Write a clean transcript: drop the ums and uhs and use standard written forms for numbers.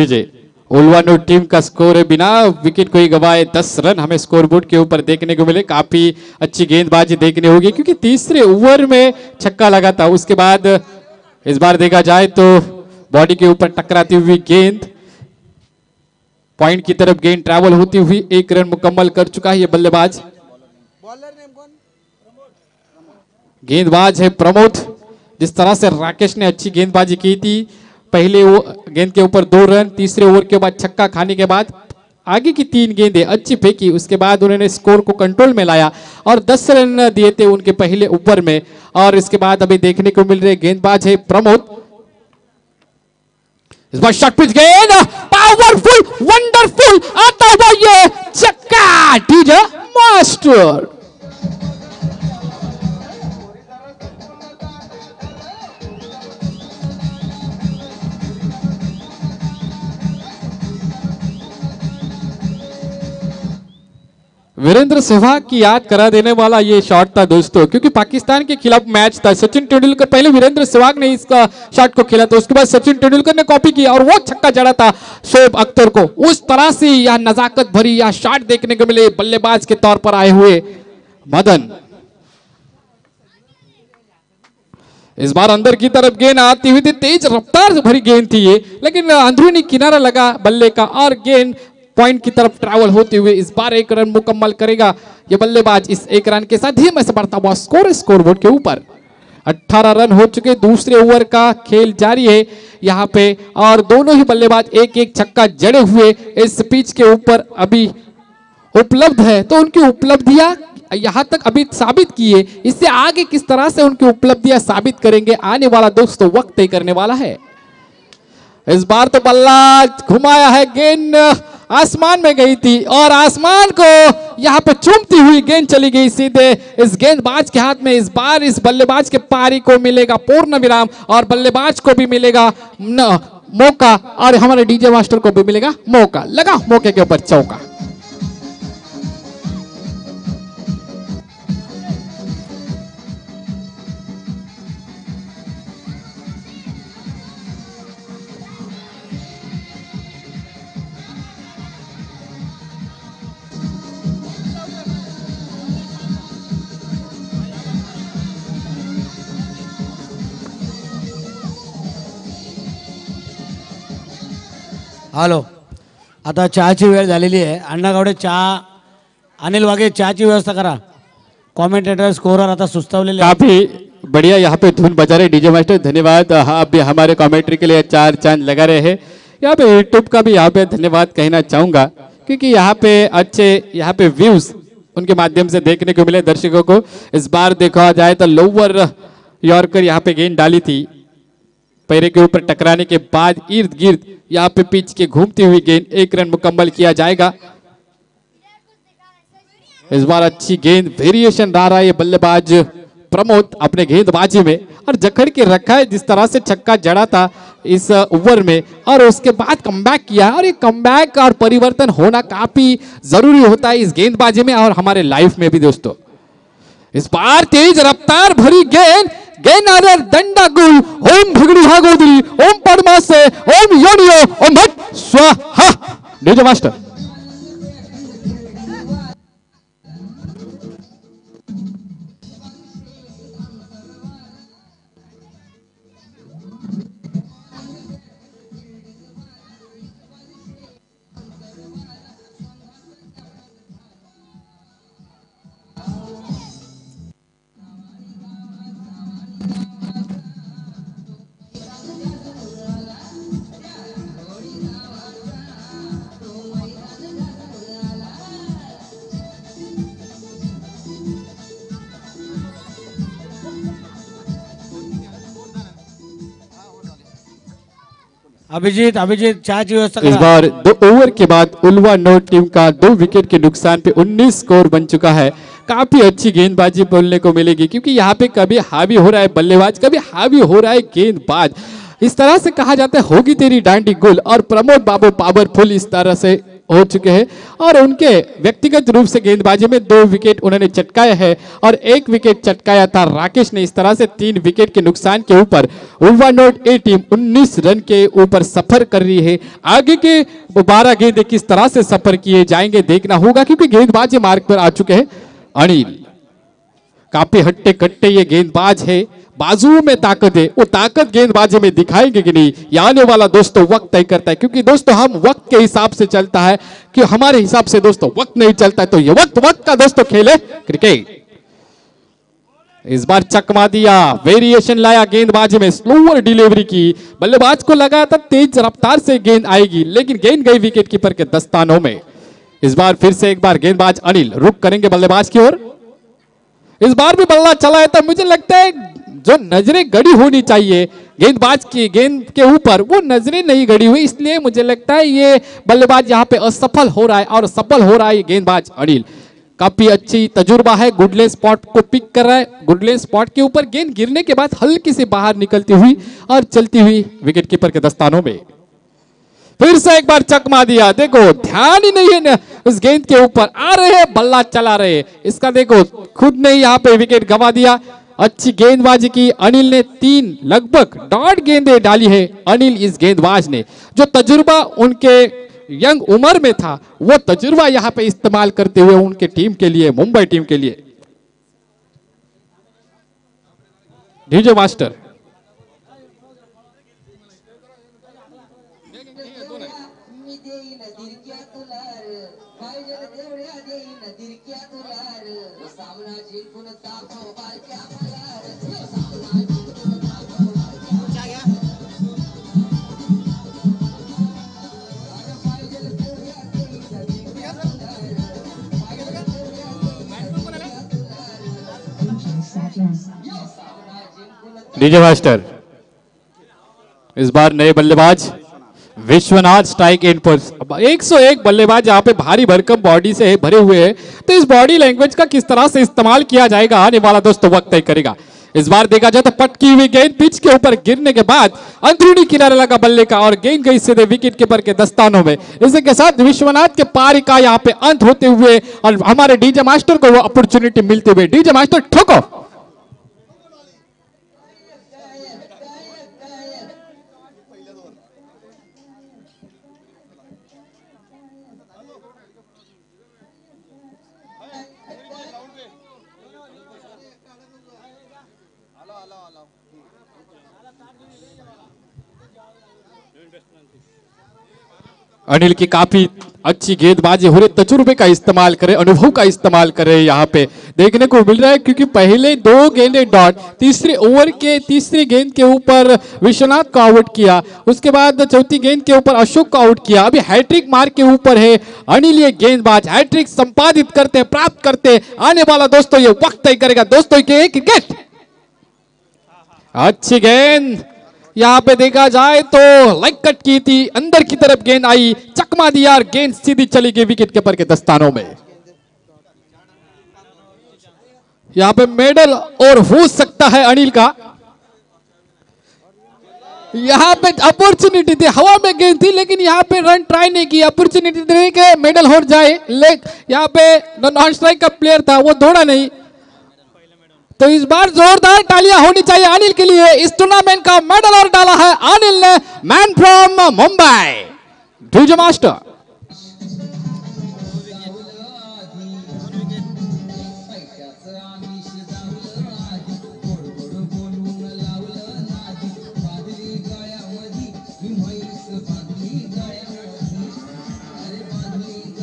लीजिए उल्वानो टीम का स्कोर है बिना विकेट को ही गवाए 10 रन हमें स्कोर बोर्ड के ऊपर देखने को मिले। काफी अच्छी गेंदबाजी देखने होगी क्योंकि तीसरे ओवर में छक्का लगा था। उसके बाद इस बार देखा जाए तो बॉडी के ऊपर टकराती हुई गेंद पॉइंट की तरफ गेंद ट्रैवल होती हुई 1 रन मुकम्मल कर चुका है ये बल्लेबाज। गेंदबाज है प्रमोद। जिस तरह से राकेश ने अच्छी गेंदबाजी की थी, पहले वो गेंद के ऊपर 2 रन, तीसरे ओवर के बाद छक्का खाने के बाद आगे की 3 गेंदें अच्छी फेंकी, उसके बाद उन्होंने स्कोर को कंट्रोल में लाया और 10 रन दिए थे उनके पहले ओवर में। और इसके बाद अभी देखने को मिल रहे गेंदबाज है प्रमोद। इस बार शॉर्ट पिच गेंद पावरफुल वंडरफुल आता हुआ ये छक्का डीजे मास्टर। वीरेंद्र सहवाग की याद करा देने वाला ये शॉट था दोस्तों, क्योंकि पाकिस्तान के खिलाफ मैच था। सचिन तेंदुलकर पहले वीरेंद्र सहवाग ने इसका शॉट को खेला था, उसके बाद सचिन तेंदुलकर ने कॉपी किया और वो छक्का जड़ा था शोएब अख्तर को। उस तरह से यह नजाकत भरी यह शॉट देखने को मिले बल्लेबाज के तौर पर आए हुए मदन। इस बार अंदर की तरफ गेंद आती हुई थी, तेज रफ्तार भरी गेंद थी ये, लेकिन अंदरूनी किनारा लगा बल्ले का और गेंद पॉइंट की तरफ ट्रैवल होते हुए इस बार 1 रन मुकम्मल करेगा ये बल्लेबाज। इस 1 रन के साथ ही में से बढ़ता हुआ स्कोर बोर्ड के ऊपर 18 रन हो चुके। दूसरे ओवर का खेल जारी है यहाँ पे और दोनों ही बल्लेबाज 1-1 छक्का जड़े हुए इस पिच के ऊपर अभी उपलब्ध है। तो उनकी उपलब्धियां यहाँ तक अभी साबित की है, इससे आगे किस तरह से उनकी उपलब्धियां साबित करेंगे आने वाला दोस्तों वक्त तय करने वाला है। इस बार तो बल्ला घुमाया है, गेंद आसमान में गई थी और आसमान को यहाँ पे चूमती हुई गेंद चली गई सीधे इस गेंदबाज के हाथ में। इस बार इस बल्लेबाज के पारी को मिलेगा पूर्ण विराम और बल्लेबाज को भी मिलेगा मौका और हमारे डीजे मास्टर को भी मिलेगा मौका। लगा मौके के ऊपर चौका। हॅलो, आता चहाची वेळ झालेली आहे. अण्णा गावडे चहा, अनिल वाघे चहाची व्यवस्था करा. कॉमेंटेटर स्कोरर आता सुस्तावलेले. काफी बढ़िया यहाँ पे धुन बजा रहे डीजे मास्टर, धन्यवाद। हाँ, अभी हमारे कमेंट्री के लिए 4 चांद लगा रहे हैं। यहाँ पे यूट्यूब का भी यहाँ पे धन्यवाद कहना चाहूंगा क्योंकि यहाँ पे अच्छे यहाँ पे व्यूज उनके माध्यम से देखने को मिले दर्शकों को। इस बार देखा जाए तो लोअर यॉर्कर यहाँ पे गेंद डाली थी, पैरे के ऊपर टकराने के बाद इर्द गिर्द यहाँ पे पिच के घूमती हुई गेंद 1 रन मुकम्मल किया जाएगा। इस बार अच्छी गेंद वेरिएशन ला रहा है ये बल्लेबाज प्रमोद अपने गेंदबाजी में और जकड़ के रखा है। जिस तरह से छक्का जड़ा था इस ओवर में और उसके बाद कमबैक किया और ये कमबैक और परिवर्तन होना काफी जरूरी होता है इस गेंदबाजी में और हमारे लाइफ में भी दोस्तों। इस बार तेज रफ्तार भरी गेंद गेंदाधर दंडा गुल ओम भगड़ी हागोदी ओम परमा से ओम योनियो ओम भट स्वाहा। डीजे मास्टर अभिजीत चाय की व्यवस्था। इस बार 2 ओवर के बाद उल्वानो टीम का 2 विकेट के नुकसान पे 19 स्कोर बन चुका है। काफी अच्छी गेंदबाजी बोलने को मिलेगी क्योंकि यहाँ पे कभी हावी हो रहा है बल्लेबाज, कभी हावी हो रहा है गेंदबाज। इस तरह से कहा जाता है होगी तेरी डांडी गुल और प्रमोद बाबू पावरफुल इस तरह से हो चुके हैं और उनके व्यक्तिगत रूप से गेंदबाजी में 2 विकेट उन्होंने चटकाया है और 1 विकेट चटकाया था राकेश ने। इस तरह से 3 विकेट के नुकसान के ऊपर उल्वानोड ए टीम 19 रन के ऊपर सफर कर रही है। आगे के 12 गेंदे किस तरह से सफर किए जाएंगे देखना होगा, क्योंकि गेंदबाजी मार्ग पर आ चुके हैं अनिल। काफी हट्टे कट्टे ये गेंदबाज है, बाजुओं में ताकत है, वो ताकत गेंदबाजी में दिखाएंगे कि नहीं, ये आने वाला दोस्तों वक्त तय करता है। क्योंकि दोस्तों हम वक्त के हिसाब से चलता है, कि हमारे हिसाब से दोस्तों वक्त नहीं चलता है, तो ये वक्त का दोस्तों खेले क्रिकेट। इस बार चकमा दिया, वेरिएशन लाया गेंदबाजी में, स्लोअर डिलीवरी की। बल्लेबाज को लगा था तेज रफ्तार से गेंद आएगी, लेकिन गेंद गई विकेट कीपर के दस्तानों में। इस बार फिर से एक बार गेंदबाज अनिल रुक करेंगे बल्लेबाज की ओर। इस बार भी बल्ला चला है, तो मुझे लगता है जो नजरें गड़ी होनी चाहिए गेंदबाज की गेंद के ऊपर, वो नजरें नहीं गड़ी हुई, इसलिए मुझे लगता है ये बल्लेबाज यहाँ पे असफल हो रहा है और सफल हो रहा है गेंदबाज अनिल। काफी अच्छी तजुर्बा है, गुडले स्पॉट को पिक कर रहा है। गुडले स्पॉट के ऊपर गेंद गिरने के बाद हल्की से बाहर निकलती हुई और चलती हुई विकेट कीपर के दस्तानों में। फिर से एक बार चकमा दिया, देखो ध्यान ही नहीं है उस गेंद के ऊपर, आ रहे हैं बल्ला चला रहे, इसका देखो खुद ने यहाँ पे विकेट गंवा दिया। अच्छी गेंदबाजी की अनिल ने, 3 लगभग 1.5 गेंदें डाली है अनिल इस गेंदबाज ने। जो तजुर्बा उनके यंग उम्र में था, वो तजुर्बा यहाँ पे इस्तेमाल करते हुए उनके टीम के लिए, मुंबई टीम के लिए। डीजे मास्टर डीजे मास्टर इस बार नए बल्लेबाज विश्वनाथ स्ट्राइक एंड पर 101 बल्लेबाज यहाँ पे भारी भरकम बॉडी से भरे हुए हैं, तो इस बॉडी लैंग्वेज का किस तरह से इस्तेमाल किया जाएगा आने वाला दोस्तों वक्त तय करेगा। इस बार देखा जाए तो पटकी हुई गेंद पिच के ऊपर गिरने के बाद अंदरूनी किनारे लगा बल्ले का और गेंद गई सीधे विकेट कीपर के दस्तानों में। इसी के साथ विश्वनाथ के पारी का यहाँ पे अंत होते हुए और हमारे डीजे मास्टर को वो अपॉर्चुनिटी मिलते हुए, डीजे मास्टर ठोको। अनिल की काफी अच्छी गेंदबाजी हो रही, तजुर्बे का इस्तेमाल करे, अनुभव का इस्तेमाल करे यहाँ पे देखने को मिल रहा है। क्योंकि पहले 2 गेंदे डॉट, तीसरे ओवर के तीसरी गेंद के ऊपर विश्वनाथ को आउट किया, उसके बाद चौथी गेंद के ऊपर अशोक को आउट किया, अभी हैट्रिक मार्क के ऊपर है अनिल। ये गेंदबाज हैट्रिक संपादित करते, प्राप्त करते, आने वाला दोस्तों ये वक्त तय करेगा दोस्तों के क्रिकेट। अच्छी गेंद यहाँ पे देखा जाए तो लाइक कट की थी, अंदर की तरफ गेंद आई, चकमा दिया और गेंद सीधी चली गई विकेट कीपर के दस्तानों में। यहाँ पे मेडल और हो सकता है अनिल का। यहाँ पे अपॉर्चुनिटी थी, हवा में गेंद थी, लेकिन यहाँ पे रन ट्राई नहीं किया, अपॉर्चुनिटी दे के मेडल हो जाए, लेकिन यहाँ पे नॉन स्ट्राइक का प्लेयर था वो दौड़ा नहीं। तो इस बार जोरदार तालियां होनी चाहिए अनिल के लिए। इस टूर्नामेंट का मेडल और डाला है अनिल ने, man from Mumbai. DJ master